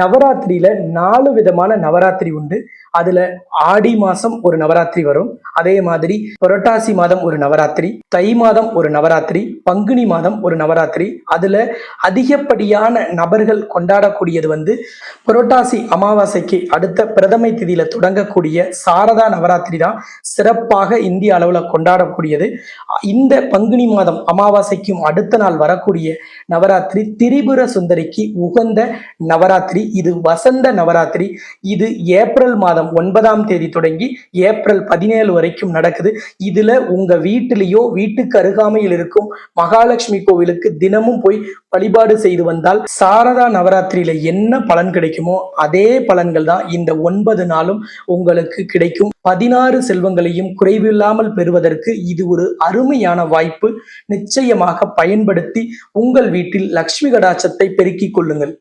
நவராத்திரியில 4 விதமான நவராத்திரி உண்டு. அதுல ஆடி மாசம் ஒரு நவராத்திரி வரும். அதே மாதிரி புரட்டாசி மாதம் ஒரு நவராத்திரி, தை மாதம் ஒரு நவராத்திரி, பங்குனி மாதம் ஒரு நவராத்திரி. அதுல அதிகப்படியான நபர்கள் கொண்டாடக்கூடியது புரட்டாசி அமாவாசைக்கு அடுத்த பிரதமை திதியில தொடங்கக்கூடிய சாரதா நவராத்திரி தான் சிறப்பாக இந்திய அளவுல கொண்டாடக்கூடியது. இந்த பங்குனி மாதம் அமாவாசைக்கும் அடுத்த நாள் வரக்கூடிய நவராத்திரி திரிபுர சுந்தரிக்கு உகந்த நவராத்திரி. இது வசந்த நவராத்திரி. இது ஏப்ரல் மாதம் 9ஆம் தேதி தொடங்கி ஏப்ரல் 17 வரைக்கும் நடக்குது. இதுல உங்க வீட்டிலேயோ வீட்டுக்கு அருகாமையில் இருக்கும் மகாலட்சுமி கோவிலுக்கு தினமும் போய் வழிபாடு செய்து வந்தால் சாரதா நவராத்திரியில என்ன பலன் கிடைக்குமோ அதே பலன்கள் தான் இந்த 9 நாளும் உங்களுக்கு கிடைக்கும். 16 செல்வங்களையும் குறைவில்லாமல் பெறுவதற்கு இது ஒரு அருமையான வாய்ப்பு. நிச்சயமாக பயன்படுத்தி உங்கள் வீட்டில் லட்சுமி கடாட்சத்தை பெருக்கிக் கொள்ளுங்கள்.